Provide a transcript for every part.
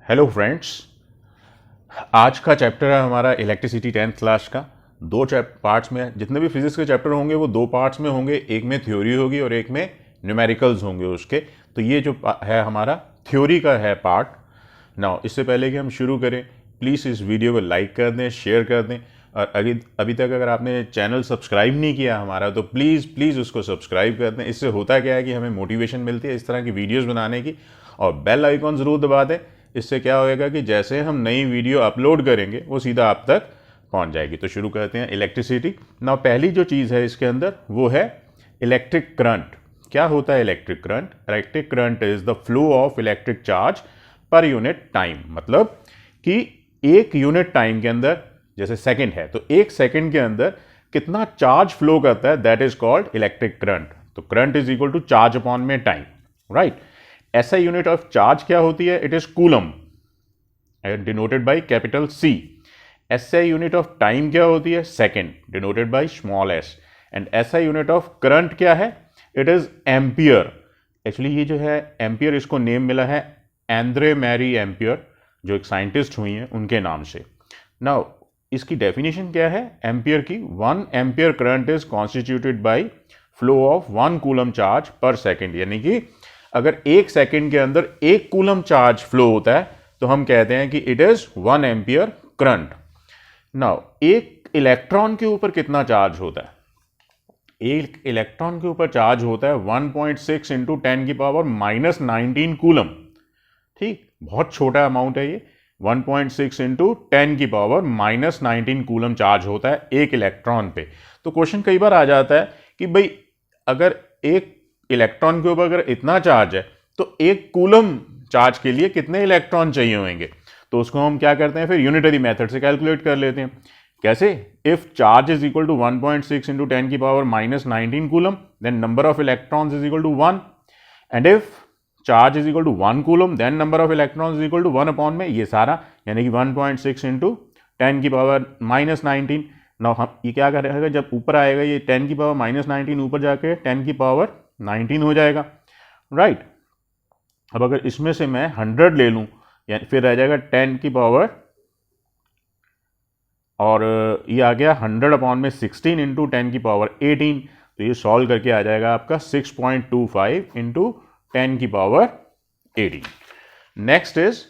Hello friends, आज का chapter है हमारा इलेक्ट्रिसिटी 10th क्लास का। दो पार्ट्स में, जितने भी फिजिक्स के चैप्टर होंगे वो दो पार्ट्स में होंगे, एक में थ्योरी होगी और एक में न्यूमेरिकल्स होंगे उसके। तो ये जो है हमारा थ्योरी का है पार्ट। नाउ इससे पहले कि हम शुरू करें, प्लीज़ इस वीडियो को लाइक कर दें, शेयर कर दें, और अभी तक अगर आपने चैनल सब्सक्राइब नहीं किया हमारा तो प्लीज़ उसको सब्सक्राइब कर दें। इससे होता क्या है कि हमें मोटिवेशन मिलती है इस तरह की वीडियोज़ बनाने की, और बेल आइकॉन ज़रूर दबा दें। इससे क्या होएगा कि जैसे हम नई वीडियो अपलोड करेंगे वो सीधा आप तक पहुंच जाएगी। तो शुरू करते हैं इलेक्ट्रिसिटी। ना पहली जो चीज़ है इसके अंदर वो है इलेक्ट्रिक करंट। क्या होता है electric current? Electric current is the flow of electric charge per unit time. मतलब कि एक यूनिट टाइम के अंदर, जैसे सेकंड है तो एक सेकंड के अंदर कितना चार्ज फ्लो करता है, that is called electric current. तो current is equal to charge upon में टाइम, राइट। ऐसा यूनिट ऑफ चार्ज क्या होती है? It is coulomb, denoted by capital C. ऐसा यूनिट ऑफ टाइम क्या होती है? Second, denoted by small s. And ऐसा यूनिट ऑफ करंट क्या है? It is ampere. एक्चुअली ये जो है एम्पियर, इसको नेम मिला है एंद्रे मैरी एम्पियर, जो एक साइंटिस्ट हुई हैं उनके नाम से। नाउ इसकी डेफिनेशन क्या है एम्पियर की? 1 ampere current is constituted by flow of 1 coulomb charge पर सेकेंड। यानी कि अगर एक सेकेंड के अंदर 1 कूलम चार्ज फ्लो होता है तो हम कहते हैं कि it is 1 ampere current. Now एक इलेक्ट्रॉन के ऊपर कितना चार्ज होता है? एक इलेक्ट्रॉन के ऊपर चार्ज होता है 1.6 इंटू 10 की पावर माइनस 19 कूलम। ठीक, बहुत छोटा अमाउंट है ये। 1.6 इंटू 10 की पावर माइनस 19 कूलम चार्ज होता है एक इलेक्ट्रॉन पे। तो क्वेश्चन कई बार आ जाता है कि भाई अगर एक इलेक्ट्रॉन के ऊपर अगर इतना चार्ज है तो एक कूलम चार्ज के लिए कितने इलेक्ट्रॉन चाहिए होंगे? तो उसको हम क्या करते हैं, फिर यूनिटरी मेथड से कैलकुलेट कर लेते हैं। कैसे? If charge is equal to 1.6 into 10 की power minus 19 coulomb, then number of electrons is equal to 1। And if charge is equal to 1 coulomb, then number of electrons is equal to 1 upon में ये सारा, यानी कि 1.6 into 10 की power minus 19। Now हम ये क्या करेगा, जब ऊपर आएगा ये 10 की पावर माइनस 19 ऊपर जाके 10 की पावर 19 हो जाएगा, राइट। अब अगर इसमें से मैं 100 ले लूं, यानी फिर रह जाएगा 10 की पावर, और ये आ गया 100 अपॉन में 16 इंटू 10 की पावर 18। तो ये सॉल्व करके आ जाएगा आपका 6.25 इंटू 10 की पावर 18। नेक्स्ट इज,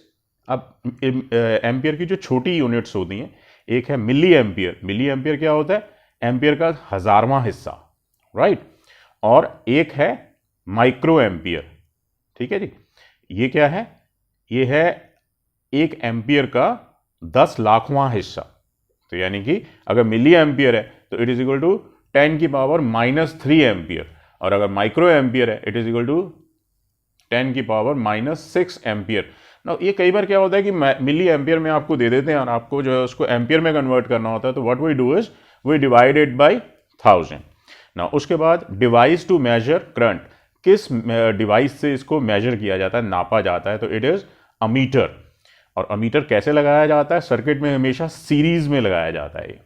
अब एम्पियर की जो छोटी यूनिट्स होती हैं, एक है मिली एम्पियर। मिली एम्पियर क्या होता है? एम्पियर का 1000वां हिस्सा, राइट। और एक है माइक्रो एम्पियर। ठीक है जी, ये क्या है? ये है एक एम्पियर का 10 लाखवां हिस्सा। तो यानी कि अगर मिली एम्पियर है तो इट इज इक्वल टू 10 की पावर माइनस 3 एम्पियर, और अगर माइक्रो एम्पियर है इट इज इक्वल टू 10 की पावर माइनस 6 एम्पियर। ना ये कई बार क्या होता है कि मिली एम्पियर में आपको दे देते हैं और आपको जो है उसको एम्पियर में कन्वर्ट करना होता है। तो what we do is we divide it by 1000। ना उसके बाद डिवाइस टू मेजर करंट, किस डिवाइस से इसको मेजर किया जाता है, नापा जाता है? तो इट इज अमीटर। और अमीटर कैसे लगाया जाता है? सर्किट में हमेशा सीरीज में लगाया जाता है,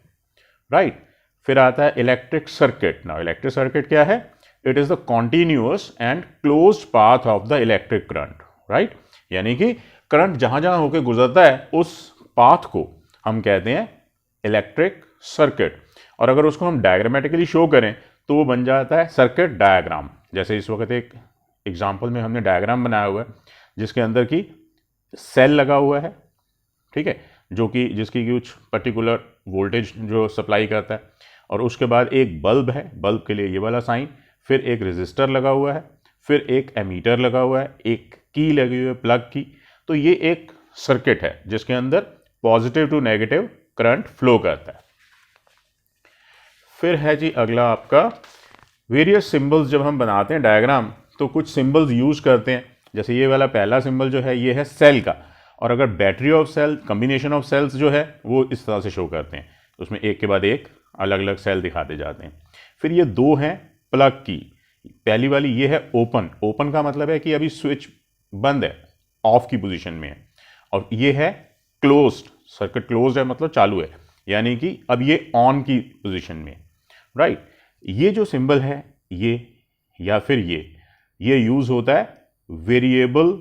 राइट। फिर आता है इलेक्ट्रिक सर्किट। ना इलेक्ट्रिक सर्किट क्या है? It is the continuous and closed path of the electric current, right. यानी कि करंट जहां जहां होकर गुजरता है उस पाथ को हम कहते हैं इलेक्ट्रिक सर्किट। और अगर उसको हम डायग्रामेटिकली शो करें तो वो बन जाता है सर्किट डायग्राम। जैसे इस वक्त एक एग्जाम्पल में हमने डायग्राम बनाया हुआ है जिसके अंदर की सेल लगा हुआ है, ठीक है, जो कि जिसकी कुछ पर्टिकुलर वोल्टेज जो सप्लाई करता है, और उसके बाद एक बल्ब है, बल्ब के लिए ये वाला साइन, फिर एक रेजिस्टर लगा हुआ है, फिर एक एमीटर लगा हुआ है, एक की लगी हुई है प्लग की। तो ये एक सर्किट है जिसके अंदर positive to negative current flow करता है। फिर है जी अगला आपका वेरियस सिंबल्स। जब हम बनाते हैं डायग्राम तो कुछ सिंबल्स यूज करते हैं। जैसे ये वाला पहला सिंबल जो है ये है सेल का, और अगर battery of cell, combination of cells जो है वो इस तरह से शो करते हैं, उसमें एक के बाद एक अलग अलग सेल दिखाते जाते हैं। फिर ये दो हैं प्लग की। पहली वाली ये है ओपन। ओपन का मतलब है कि अभी स्विच बंद है, ऑफ की पोजीशन में है। और ये है क्लोज्ड, सर्किट क्लोज्ड है मतलब चालू है, यानी कि अब ये ऑन की पोजीशन में, राइट। ये जो सिंबल है ये या फिर ये यूज होता है वेरिएबल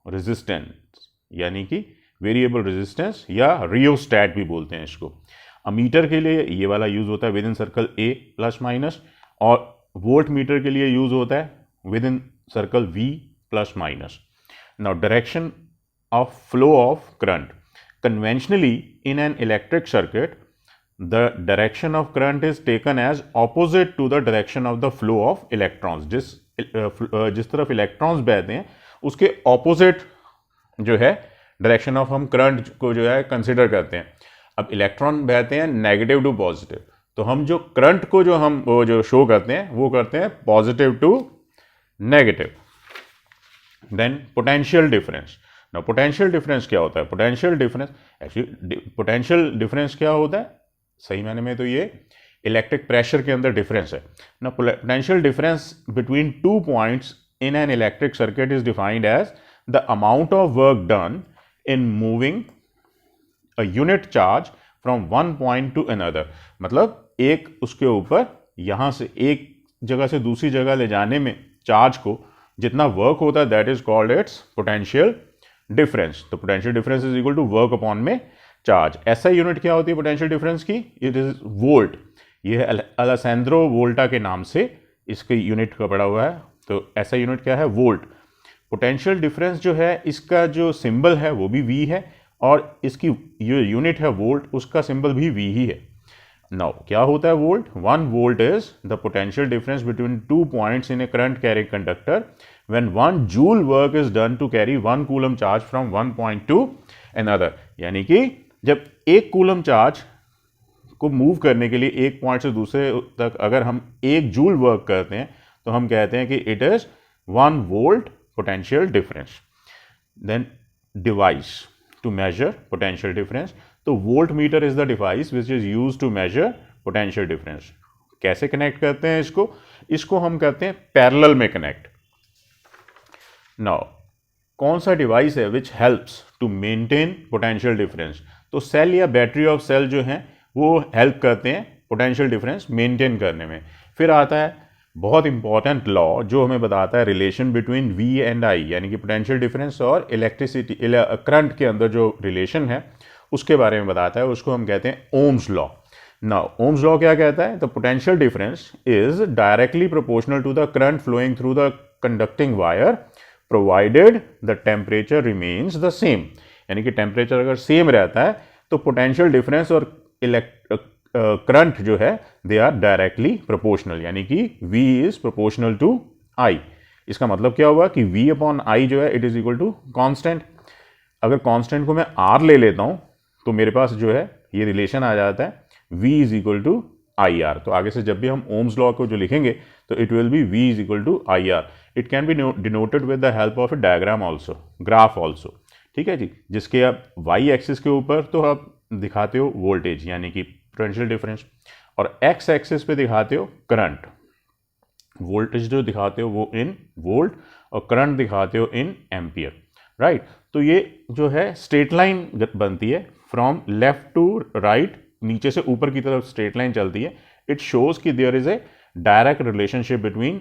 रेजिस्टेंस यानी कि वेरिएबल रेजिस्टेंस या रियोस्टैट भी बोलते हैं इसको। मीटर के लिए ये वाला यूज होता है within circle A plus minus, और वोल्ट मीटर के लिए यूज होता है within circle V plus minus. Now direction of flow of current. Conventionally, in an electric circuit, the direction of current is taken as opposite to the direction of the flow of electrons. जिस तरफ electrons बहते हैं उसके opposite जो है direction of हम current को जो है कंसिडर करते हैं। अब इलेक्ट्रॉन बहते हैं नेगेटिव टू पॉजिटिव, तो हम जो करंट को जो हम वो जो शो करते हैं वो करते हैं positive to negative. Then potential difference. ना पोटेंशियल डिफरेंस क्या होता है? Potential difference actually potential difference क्या होता है सही मायने में तो ये इलेक्ट्रिक प्रेशर के अंदर डिफरेंस है ना। Potential difference between two points in an electric circuit is defined as the amount of work done in moving a unit charge from one point to another. मतलब एक उसके ऊपर यहां से एक जगह से दूसरी जगह ले जाने में चार्ज को जितना वर्क होता है that is called its potential difference. तो potential difference is equal to work upon में चार्ज। ऐसा यूनिट क्या होती है पोटेंशियल डिफरेंस की? It is volt. ये है अलेसैंड्रो वोल्टा के नाम से इसके यूनिट का पड़ा हुआ है। तो ऐसा यूनिट क्या है? वोल्ट। पोटेंशियल डिफरेंस जो है इसका जो सिंबल है वो भी वी है, और इसकी जो यूनिट है वोल्ट उसका सिंबल भी वी ही है। नाउ क्या होता है volt? 1 volt is the potential difference between 2 points in A current carrying conductor when 1 joule work is done to carry 1 coulomb charge from one point to another। यानी कि जब एक कूलम चार्ज को move करने के लिए एक पॉइंट से दूसरे तक अगर हम 1 जूल वर्क करते हैं तो हम कहते हैं कि it is 1 volt potential difference. Then device to measure potential difference. तो voltmeter is the device which is use to measure potential difference. कैसे कनेक्ट करते हैं इसको हम कहते हैं पैरेलल में कनेक्ट। नाउ कौन सा डिवाइस है which helps to maintain potential difference? तो सेल या बैटरी ऑफ सेल जो हैं वो हेल्प करते हैं पोटेंशियल डिफरेंस मेंटेन करने में। फिर आता है बहुत इंपॉर्टेंट लॉ जो हमें बताता है relation between V and I, यानी कि पोटेंशियल डिफरेंस और इलेक्ट्रिसिटी करंट के अंदर जो रिलेशन है उसके बारे में बताता है। उसको हम कहते हैं Ohm's law. Now Ohm's law क्या कहता है? The potential difference is directly proportional to the current flowing through the conducting wire provided the temperature remains the same. यानी कि टेम्परेचर अगर सेम रहता है तो पोटेंशियल डिफरेंस और करंट जो है दे आर डायरेक्टली प्रोपोर्शनल, यानी कि V is proportional to I। इसका मतलब क्या हुआ कि V अपॉन I जो है it is equal to constant. अगर कॉन्स्टेंट को मैं R ले लेता हूं तो मेरे पास जो है ये रिलेशन आ जाता है V is equal to IR। तो आगे से जब भी हम ओम्स लॉ को जो लिखेंगे तो it will be V is equal to IR। It can be denoted with the help of a diagram also, graph also. ठीक है जी, जिसके आप वाई एक्सिस के ऊपर तो आप दिखाते हो वोल्टेज यानी कि पोटेंशियल डिफरेंस, और एक्स एक्सिस पे दिखाते हो करंट। वोल्टेज जो दिखाते हो वो इन वोल्ट और करंट दिखाते हो इन एम्पियर, राइट। तो ये जो है स्ट्रेट लाइन बनती है फ्रॉम लेफ्ट टू राइट, नीचे से ऊपर की तरफ स्ट्रेट लाइन चलती है। इट शोज कि there is a direct relationship between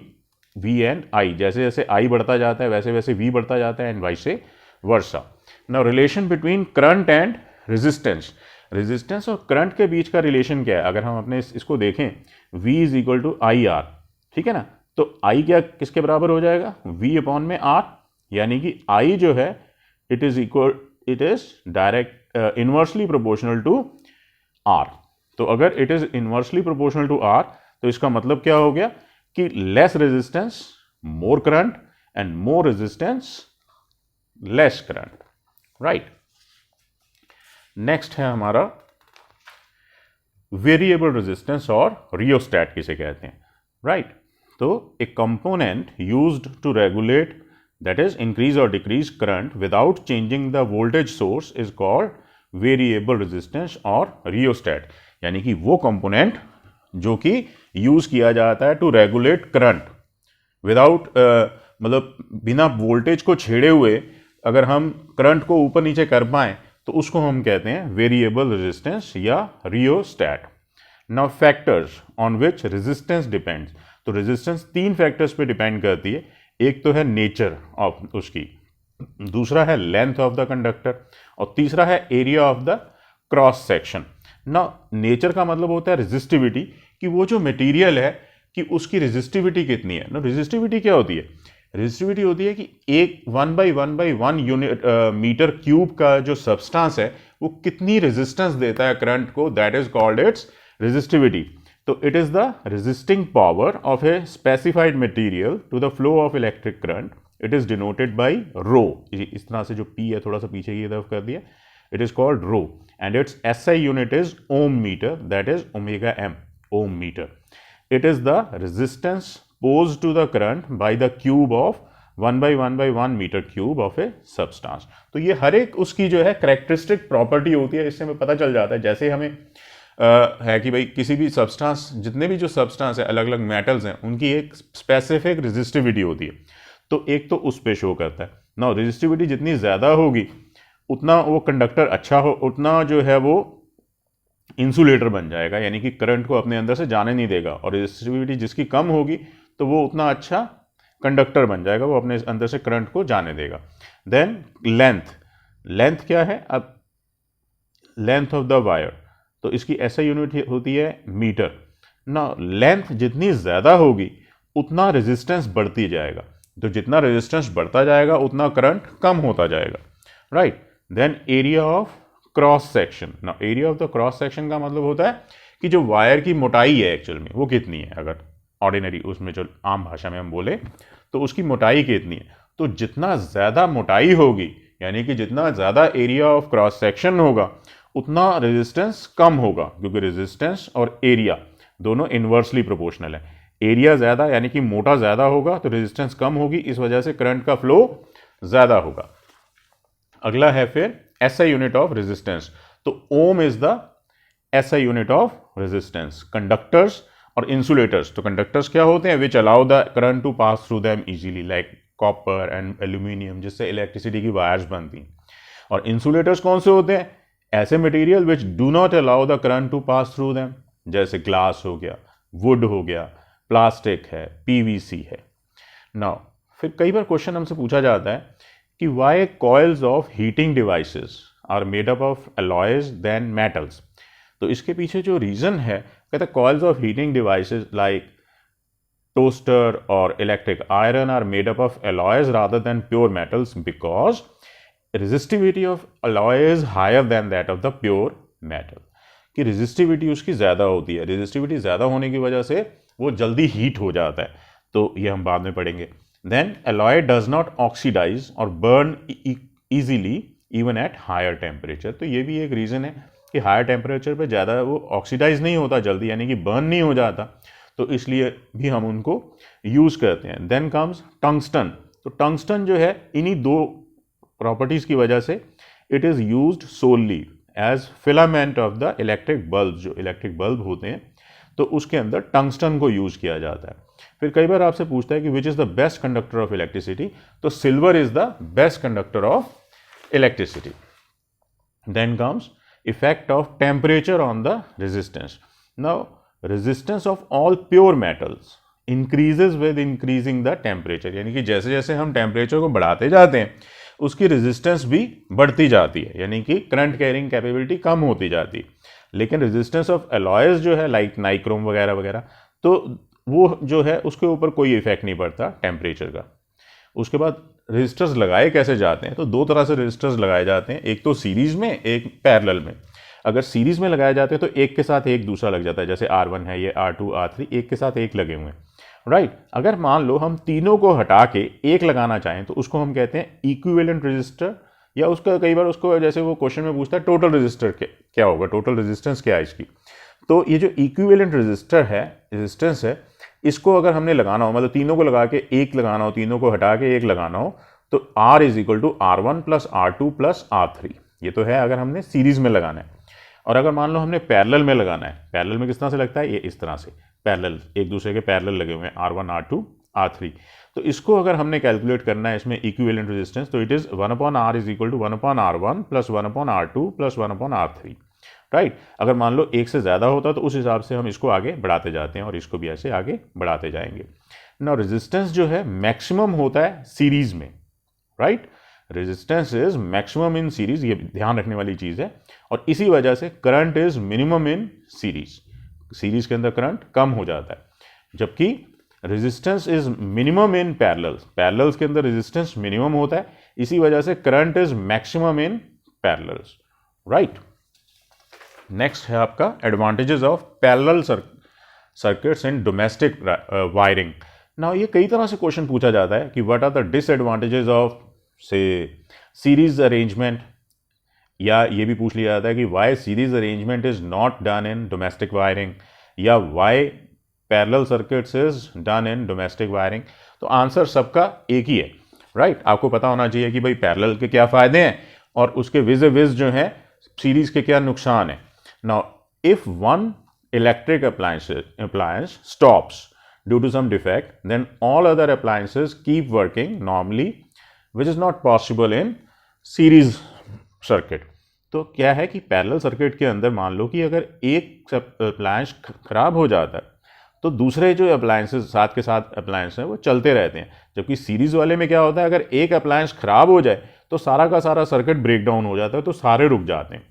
V and I। जैसे जैसे I बढ़ता जाता है वैसे वैसे V बढ़ता जाता है and vice versa. Now relation between current and resistance. Resistance और करंट के बीच का रिलेशन क्या है? अगर हम अपने इसको देखें V is equal to IR, ठीक है ना। तो I क्या किसके बराबर हो जाएगा? V अपॉन में R, यानी कि I जो है it is direct inversely proportional to R। तो अगर it is inversely proportional to R तो इसका मतलब क्या हो गया कि less resistance more current and more resistance less current, right. Next है हमारा वेरिएबल रेजिस्टेंस और रियोस्टैट किसे कहते हैं, राइट। तो a component used to regulate that is increase और decrease current without changing the voltage source is called variable resistance और rheostat. यानी कि वो कंपोनेंट जो कि यूज किया जाता है टू रेगुलेट करंट विदाउट मतलब बिना वोल्टेज को छेड़े हुए अगर हम करंट को ऊपर नीचे कर पाएं तो उसको हम कहते हैं वेरिएबल रेजिस्टेंस या rheostat. Now factors on which resistance depends. तो रेजिस्टेंस 3 फैक्टर्स पे डिपेंड करती है। एक तो है नेचर ऑफ उसकी, दूसरा है लेंथ ऑफ द कंडक्टर, और तीसरा है area of the cross section. ना नेचर का मतलब होता है रेजिस्टिविटी, कि वो जो मटेरियल है कि उसकी रेजिस्टिविटी कितनी है। ना रेजिस्टिविटी क्या होती है? रेजिस्टिविटी होती है कि एक 1/1/1 यूनिट मीटर क्यूब का जो सब्सटेंस है वो कितनी रेजिस्टेंस देता है करंट को, that is called its resistivity. तो it is the resisting power of a specified material to the flow of electric current. It is denoted by rho. इस तरह से जो पी है थोड़ा सा पीछे की तरफ कर दिया, it is called rho, and its SI unit is ohm metre, that is omega M, ohm metre. It is the resistance posed to the current by the cube of 1/1/1 metre cube of a substance। तो ये हर एक उसकी जो है characteristic property होती है, इससे हमें पता चल जाता है। जैसे हमें है कि भाई किसी भी सब्सटेंस, जितने भी जो सब्सटेंस है, अलग अलग मेटल्स हैं, उनकी एक स्पेसिफिक रेजिस्टिविटी होती है। तो एक तो उस पे शो करता है ना, रेजिस्टिविटी जितनी ज़्यादा होगी उतना वो कंडक्टर अच्छा हो, उतना जो है वो इंसुलेटर बन जाएगा, यानी कि करंट को अपने अंदर से जाने नहीं देगा। और रेजिस्टिविटी जिसकी कम होगी तो वो उतना अच्छा कंडक्टर बन जाएगा, वो अपने अंदर से करंट को जाने देगा। देन लेंथ, लेंथ क्या है? अब लेंथ ऑफ द वायर, तो इसकी ऐसा यूनिट होती है मीटर ना। लेंथ जितनी ज़्यादा होगी उतना रेजिस्टेंस बढ़ती जाएगा, तो जितना रेजिस्टेंस बढ़ता जाएगा उतना करंट कम होता जाएगा, right. Then area of cross section ना, area of the cross section का मतलब होता है कि जो वायर की मोटाई है एक्चुअल में वो कितनी है। अगर ऑर्डिनरी उसमें जो आम भाषा में हम बोले तो उसकी मोटाई कितनी है। तो जितना ज़्यादा मोटाई होगी, यानी कि जितना ज़्यादा एरिया ऑफ क्रॉस सेक्शन होगा, उतना रेजिस्टेंस कम होगा, क्योंकि रेजिस्टेंस और एरिया दोनों इन्वर्सली प्रोपोर्शनल है। एरिया ज़्यादा यानी कि मोटा ज़्यादा होगा तो रेजिस्टेंस कम होगी, इस वजह से करंट का फ्लो ज़्यादा होगा। अगला है फिर एसआई यूनिट ऑफ रेजिस्टेंस। तो ohm is the SI unit of resistance. Conductors और इंसुलेटर्स, तो कंडक्टर्स क्या होते हैं? Which allow the current to pass through them easily, like copper and aluminium, जिससे इलेक्ट्रिसिटी की वायर्स बनती। और इंसुलेटर्स कौन से होते हैं? ऐसे material which do not allow the current to pass through them, जैसे ग्लास हो गया, वुड हो गया, प्लास्टिक है, पीवीसी है। नाउ फिर कई बार क्वेश्चन हमसे पूछा जाता है कि why coils of heating devices are made up of alloys than metals. तो इसके पीछे जो रीज़न है, कहते हैं coils of heating devices like toaster और electric iron are made up of alloys rather than pure metals because resistivity of alloy is higher than that of the pure metal. कि resistivity उसकी ज़्यादा होती है, resistivity ज़्यादा होने की वजह से वो जल्दी हीट हो जाता है। तो ये हम बाद में पढ़ेंगे। Then alloy does not oxidize or burn easily even at higher temperature। तो ये भी एक रीज़न है कि हायर टेम्परेचर पे ज़्यादा वो ऑक्सीडाइज नहीं होता जल्दी, यानी कि बर्न नहीं हो जाता, तो इसलिए भी हम उनको यूज़ करते हैं। Then comes tungsten. तो टंगस्टन जो है इन्हीं दो प्रॉपर्टीज़ की वजह से it is used solely as filament of the electric bulb. जो इलेक्ट्रिक बल्ब होते हैं तो उसके अंदर टंगस्टन को यूज़ किया जाता है। फिर कई बार आपसे पूछता है कि which is the best conductor of electricity, तो silver is the best conductor of electricity. Then comes effect of temperature on the resistance. Now resistance of all pure metals increases with increasing the temperature, यानी कि जैसे जैसे हम temperature को बढ़ाते जाते हैं उसकी रेजिस्टेंस भी बढ़ती जाती है, यानी कि करंट कैरिंग कैपेबिलिटी कम होती जाती है। लेकिन रेजिस्टेंस ऑफ अलॉयज जो है लाइक नाइक्रोम वगैरह वगैरह, तो वो जो है उसके ऊपर कोई इफेक्ट नहीं पड़ता टेम्परेचर का। उसके बाद रजिस्टर्स लगाए कैसे जाते हैं? तो दो तरह से रजिस्टर्स लगाए जाते हैं, एक तो सीरीज में, एक पैरेलल में। अगर सीरीज में लगाए जाते हैं तो एक के साथ एक दूसरा लग जाता है, जैसे R1 है, ये R2 R3 एक के साथ एक लगे हुए हैं, राइट। अगर मान लो हम तीनों को हटा के एक लगाना चाहें तो उसको हम कहते हैं इक्विवेलेंट रजिस्टर, या उसका कई बार उसको जैसे वो क्वेश्चन में पूछता है टोटल रजिस्टर क्या होगा, टोटल रेजिस्टेंस क्या है इसकी। तो ये जो इक्विवेलेंट रजिस्टर है, रेजिस्टेंस है, इसको अगर हमने लगाना हो, मतलब तीनों को लगा के एक लगाना हो, तीनों को हटा के एक लगाना हो, तो R is equal to R1 plus R2 plus R3। ये तो है अगर हमने सीरीज में लगाना है। और अगर मान लो हमने पैरेलल में लगाना है, पैरेलल में किस तरह से लगता है? ये इस तरह से पैरेलल, एक दूसरे के पैरेलल लगे हुए हैं, R1 R2 R3। तो इसको अगर हमने कैलकुलेट करना है इसमें इक्विवेलेंट रेजिस्टेंस, तो it is 1/R is equal to 1/R1 plus 1/R2 plus 1/R3, right. अगर मान लो एक से ज़्यादा होता तो उस हिसाब से हम इसको आगे बढ़ाते जाते हैं और इसको भी ऐसे आगे बढ़ाते जाएंगे ना। रेजिस्टेंस जो है मैक्सिमम होता है सीरीज में, right. Resistance is maximum in series, ये ध्यान रखने वाली चीज़ है, और इसी वजह से current is minimum in series, series के अंदर करंट कम हो जाता है, जबकि resistance is minimum in parallels, parallels के अंदर रेजिस्टेंस मिनिमम होता है, इसी वजह से current is maximum in parallels, right. Next है आपका advantages of parallel circuits in domestic wiring. Now ये कई तरह से क्वेश्चन पूछा जाता है कि what are the disadvantages of से सीरीज अरेंजमेंट, या ये भी पूछ लिया जाता है कि why series arrangement is not done in domestic wiring, या why parallel circuits is done in domestic wiring. तो आंसर सबका एक ही है, राइट। आपको पता होना चाहिए कि भाई पैरेलल के क्या फ़ायदे हैं और उसके विज विज जो हैं सीरीज के क्या नुकसान हैं। Now if one electric appliance stops due to some defect, then all other appliances keep working normally, which is not possible in series circuit. तो क्या है कि पैरेलल सर्किट के अंदर मान लो कि अगर एक अप्लायंस खराब हो जाता है तो दूसरे जो अप्लायंसेस साथ के साथ अप्लायंस हैं वो चलते रहते हैं, जबकि सीरीज वाले में क्या होता है, अगर एक अप्लायंस खराब हो जाए तो सारा का सारा सर्किट ब्रेक डाउन हो जाता है, तो सारे रुक जाते हैं।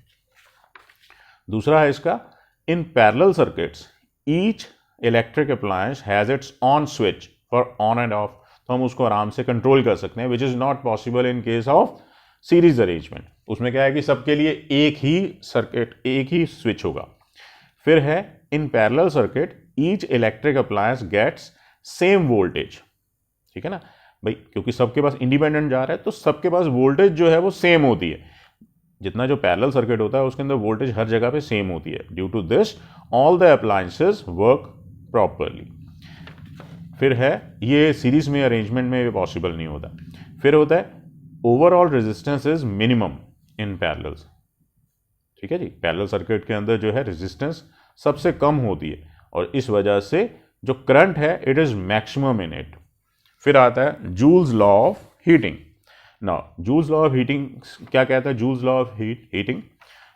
दूसरा है इसका, in parallel circuits each electric appliance has its on switch for on and off, तो हम उसको आराम से कंट्रोल कर सकते हैं, which is not possible in case of series arrangement। उसमें क्या है कि सबके लिए एक ही सर्किट, एक ही स्विच होगा। फिर है in parallel circuit each electric appliance gets same voltage, ठीक है ना भाई, क्योंकि सबके पास इंडिपेंडेंट जा रहा है तो सबके पास वोल्टेज जो है वो सेम होती है, जितना जो पैरेलल सर्किट होता है उसके अंदर वोल्टेज हर जगह पे सेम होती है। Due to this all the appliances work properly. फिर है ये सीरीज में अरेंजमेंट में पॉसिबल नहीं होता। फिर होता है overall resistance is minimum in parallels, ठीक है जी, पैरेलल सर्किट के अंदर जो है रेजिस्टेंस सबसे कम होती है और इस वजह से जो करंट है it is maximum in it. फिर आता है joules law of heating. Now, Joule's law of heating क्या कहता है? Joule's law of heating,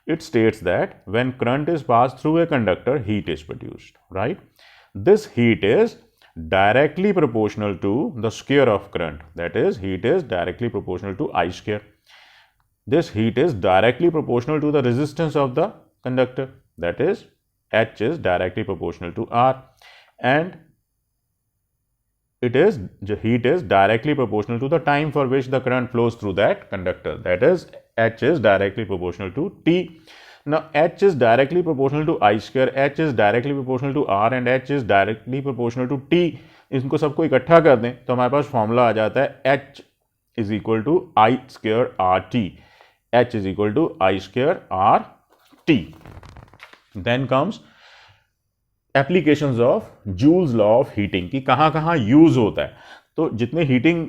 it states that when current is passed through a conductor, heat is produced, right? This heat is directly proportional to the square of current. That is, heat is directly proportional to I square. This heat is directly proportional to the resistance of the conductor. That is, H is directly proportional to R, and heat is directly proportional to the time for which the current flows through that conductor. That is, H is directly proportional to T. Now, H is directly proportional to I square, H is directly proportional to R, and H is directly proportional to T. इनको सबको इकट्ठा कर दें तो हमारे पास formula आ जाता है H is equal to I square RT. H is equal to I square RT. Then comes applications of joules law of heating की कहाँ कहाँ यूज़ होता है। तो जितने हीटिंग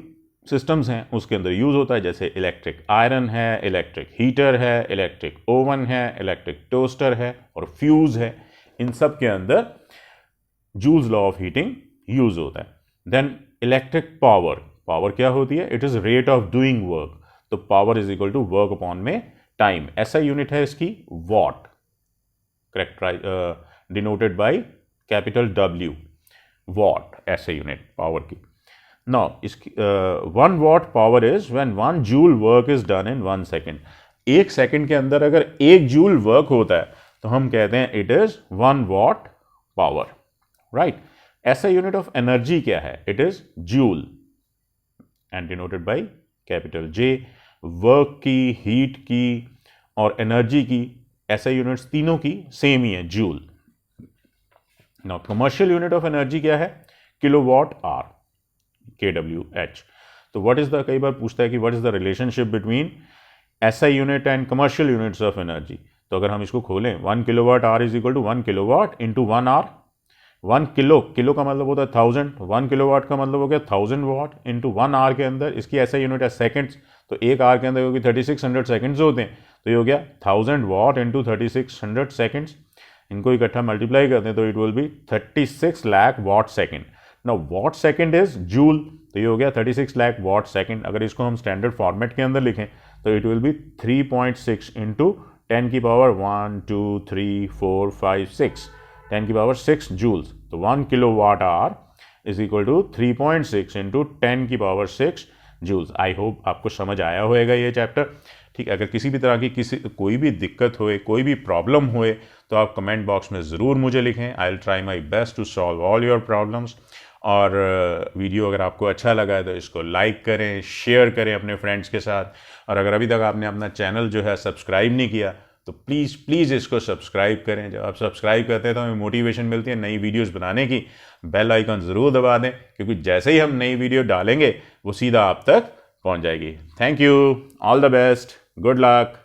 सिस्टम्स हैं उसके अंदर यूज़ होता है, जैसे इलेक्ट्रिक आयरन है, इलेक्ट्रिक हीटर है, इलेक्ट्रिक ओवन है, इलेक्ट्रिक टोस्टर है और फ्यूज़ है, इन सब के अंदर Joule's law of heating use होता है। देन इलेक्ट्रिक पावर, पावर क्या होती है? It is rate of doing work. तो power is equal to work upon में टाइम। ऐसा यूनिट है इसकी watt, correct, denoted by capital W, watt ऐसे यूनिट पावर की। नाउ इसकी 1 what power is when 1 joule work is done in 1 second. 1 second के अंदर अगर 1 जूल वर्क होता है तो हम कहते हैं it is 1 what power, right. ऐसा यूनिट ऑफ एनर्जी क्या है? It is joule and denoted by capital J। Work की, हीट की और एनर्जी की ऐसे यूनिट्स तीनों की सेम ही है, joule. Now commercial unit of energy क्या है? Kilowatt hour, kWh। तो व्हाट इज द, कई बार पूछता है कि what is the relationship between SI unit and commercial units of energy. तो अगर हम इसको खोलें 1 kilowatt hour is equal to 1 kilowatt into 1 hour. 1 kilo का मतलब होता है 1000, 1 किलोवाट का मतलब हो गया 1000 वाट इंटू 1 आवर के अंदर इसकी ऐसा यूनिट है सेकेंड्स, तो एक आवर के अंदर होगी 3600 सेकेंड्स होते हैं, तो ये हो गया 1000 वाट इंटू 3600 सेकेंड्स। इनको इकट्ठा मल्टीप्लाई करते हैं तो it will be 36 lakh watt second. Now watt second is joule, तो ये हो गया 36 लाख वाट सेकेंड। अगर इसको हम स्टैंडर्ड फॉर्मेट के अंदर लिखें तो इट विल बी 3.6 इंटू 10 की पावर 1 2 3 4 5 6, 10 की पावर 6 जूल्स। तो 1 kilo watt hour is equal to 3.6 into 10 की पावर 6 जूल्स। आई होप आपको समझ आया होएगा ये चैप्टर। ठीक, अगर किसी भी तरह की कोई भी दिक्कत होए, कोई भी प्रॉब्लम होए, तो आप कमेंट बॉक्स में ज़रूर मुझे लिखें। I will try my best to solve all your problems. और वीडियो अगर आपको अच्छा लगा है तो इसको लाइक करें, शेयर करें अपने फ्रेंड्स के साथ। और अगर अभी तक आपने अपना चैनल जो है सब्सक्राइब नहीं किया तो प्लीज़ प्लीज़ इसको सब्सक्राइब करें। जब आप सब्सक्राइब करते हैं तो हमें मोटिवेशन मिलती है नई वीडियोस बनाने की। बेल आइकन ज़रूर दबा दें, क्योंकि जैसे ही हम नई वीडियो डालेंगे वो सीधा आप तक पहुंच जाएगी। Thank you, all the best, good luck.